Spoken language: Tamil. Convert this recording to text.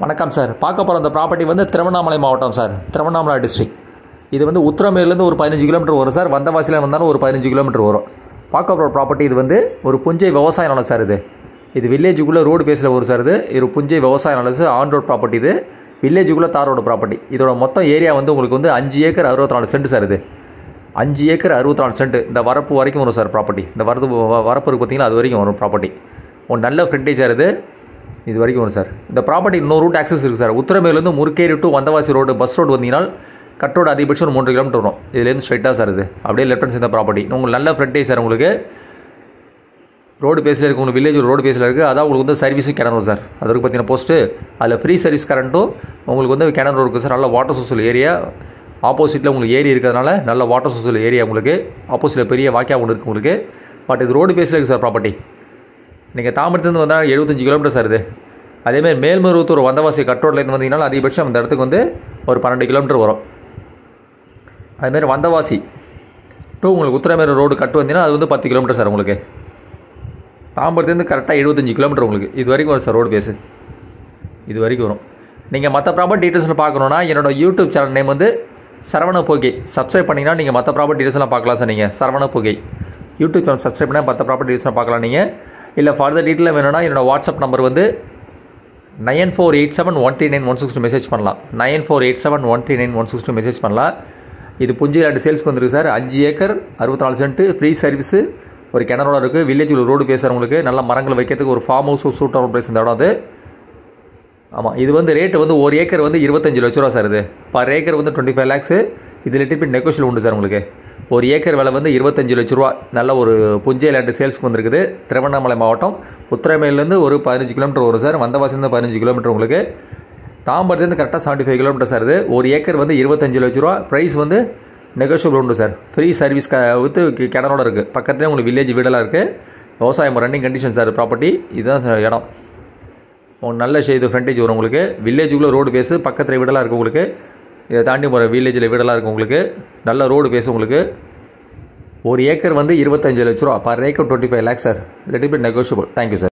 வணக்கம் சார். பார்க்க போகிற அந்த ப்ராப்பர்ட்டி வந்து திருவண்ணாமலை மாவட்டம் சார், திருவண்ணாமலை டிஸ்ட்ரிக்ட். இது வந்து உத்திரமேலேருந்து ஒரு 15 கிலோமீட்டர் வரும் சார். வந்தவாசியில் வந்தாலும் ஒரு 15 கிலோமீட்டர் வரும். பார்க்க போகிற ப்ராப்பர்ட்டி இது வந்து ஒரு புஞ்சை விவசாய நிலம் சார். இது வில்லேஜுக்குள்ளே ரோடு பேஸில் வரும் சார். இது புஞ்சை விவசாய நிலம், ஆன் ரோட் ப்ராப்பர்ட்டி. இது வில்லேஜுக்குள்ளே தார் ரோடு ப்ராப்பர்ட்டி. இதோட மொத்தம் ஏரியா வந்து உங்களுக்கு வந்து 5 ஏக்கர் 64 சென்ட் சார். இது 5 ஏக்கர் 64 சென்ட். இந்த வரப்பு வரைக்கும் வரும் சார் ப்ராப்பர்ட்டி. இந்த வரப்பு இருக்குது பார்த்தீங்கன்னா, அது வரைக்கும் வரும் ப்ராப்பர்ட்டி. ஒரு நல்ல ஃப்ரண்டேஜ் சார். இது வரைக்கும் வரும் சார். இந்த ப்ராப்பர்ட்டி இன்னொரு ரூட் ஆக்சஸ் இருக்குது சார். உத்திரமேலேருந்து Murukkeri to Vandavasi road bus road வந்தீங்கன்னா கட்டோட அதிகபட்சம் 3 கிலோமீட்டர் வரும். இதுலேருந்து ஸ்ட்ரைட்டாக சார். இது அப்படியே லெஃப்ட் ஹேண்ட் இந்த ப்ராப்பர்ட்டி உங்களுக்கு நல்ல ஃப்ரண்டேஜ் சார். உங்களுக்கு ரோடு பேஸில் இருக்குது, உங்களுக்கு வில்லேஜ் ரோடு பேஸில் இருக்குது. அதான் உங்களுக்கு வந்து சர்வீஸும் கிணறு சார். அதுக்கு பார்த்தீங்கன்னா போஸ்ட்டு அதில் ஃப்ரீ சர்வீஸ் கரண்ட்டும் உங்களுக்கு வந்து கிணறு இருக்குது சார். நல்ல வாட்டர் சோர்ஸ் ஏரியா. ஆப்போசிட்டில் உங்களுக்கு ஏரி இருக்கிறதுனால நல்ல வாட்டர் சோர்ஸ் ஏரியா. உங்களுக்கு ஆப்போசிட்டில் பெரிய வாக்கியா ஒன்று இருக்குது உங்களுக்கு. பட் இது ரோடு பேஸில் இருக்குது சார் ப்ராப்பர்ட்டி. நீங்கள் தாம்பரத்துலேருந்து வந்தால் 75 கிலோமீட்டர் சார். இது அதேமாதிரி மேல்மருவத்தூர் வந்தவாசி கட்டோட்லேருந்து வந்தீங்கன்னா அதிகபட்சம் அந்த இடத்துக்கு வந்து ஒரு 12 கிலோமீட்டர் வரும். அதுமாரி வந்தவாசி டூ உங்களுக்கு உத்திரமேரு ரோடு கட்டு வந்தீங்கன்னா அது வந்து 10 கிலோமீட்டர் சார். உங்களுக்கு தாம்பரத்துலேருந்து கரெக்டாக 75 கிலோமீட்டர் உங்களுக்கு இது வரைக்கும் வரும் சார். ரோடு பேஸு இது வரைக்கும் வரும். நீங்கள் மற்ற ப்ராப்பர்ட்டி டீட்டெயில்ஸில் பார்க்கணுன்னா என்னோட யூடியூப் சேனல் நேம் வந்து சரவண பொகை. சப்ஸ்கிரைப் பண்ணிங்கன்னா நீங்கள் மற்ற ப்ராப்பர்ட்டி டீட்டெயில்ஸ்லாம் பார்க்கலாம் சார். நீங்கள் சரவண பொகை யூடியூப் சேனல் சப்ஸ்கிரைப் பண்ணால் மற்ற ப்ராப்பர்ட்டி டீட்டெயில்ஸ்லாம் பார்க்கலாம். நீங்கள் இல்லை ஃபர்தர் டீட்டெயிலாக வேணும்னா என்னோடய வாட்ஸ்அப் நம்பர் வந்து 9487139162 மெசேஜ் பண்ணலாம். 9487139162 மெசேஜ் பண்ணலாம். இது புஞ்சை லேண்ட் சேல்ஸ்க்கு வந்துருக்கு sir. 5 acre 64 cent free service. ஒரு கிணறோட இருக்குது. வில்லேஜில் ரோடு பேசுகிற உங்களுக்கு நல்ல மரங்கள் வைக்கிறதுக்கு ஒரு ஃபார்ம் ஹவுஸ் சூட்டபிள் ப்ரைஸ் இந்த இடம் அது. ஆமாம், இது வந்து ரேட்டு வந்து ஒரு ஏக்கர் வந்து 25 லட்ச ரூபா சார். இது பர் ஏக்கர் வந்து 25 லேக்ஸு. இது லிட்டில் பிட் நெகோஷியல் உண்டு சார். உங்களுக்கு ஒரு ஏக்கர் விலை வந்து 25 லட்ச ரூபா. நல்ல ஒரு புஞ்சை லேண்டு சேல்ஸ்க்கு வந்துருக்குது. திருவண்ணாமலை மாவட்டம் உத்திரமேலேருந்து ஒரு 15 கிலோமீட்டர் வரும் சார். வந்தவாசிலேருந்து 15 கிலோமீட்டர். உங்களுக்கு தாம்பரத்துலேருந்து கரெக்டாக 75 கிலோமீட்டர் சார். இது ஒரு ஏக்கர் வந்து 25 லட்ச ரூபா. ப்ரைஸ் வந்து நெகோஷியபிள் உண்டு சார். ஃப்ரீ சர்வீஸ் வித்து கிணறோட இருக்குது. பக்கத்துலேயே உங்களுக்கு வில்லேஜ் வீடெல்லாம் இருக்குது. விவசாயம் ரன்னிங் கண்டிஷன் சார் ப்ராப்பர்ட்டி. இதுதான் சார் இடம். நல்ல இது ஃப்ரண்டேஜ் வரும் உங்களுக்கு. வில்லேஜுக்குள்ளே ரோடு பேஸு பக்கத்தில் வீடெல்லாம் இருக்குது உங்களுக்கு. இதை தாண்டி போகிற வில்லேஜில் வீடெல்லாம் இருக்குது உங்களுக்கு. நல்ல ரோடு பேஸு உங்களுக்கு. ஒரு ஏக்கர் வந்து 25 லட்ச ரூபா. Per acre 25 lakhs sir. Little bit negotiable. Thank you sir.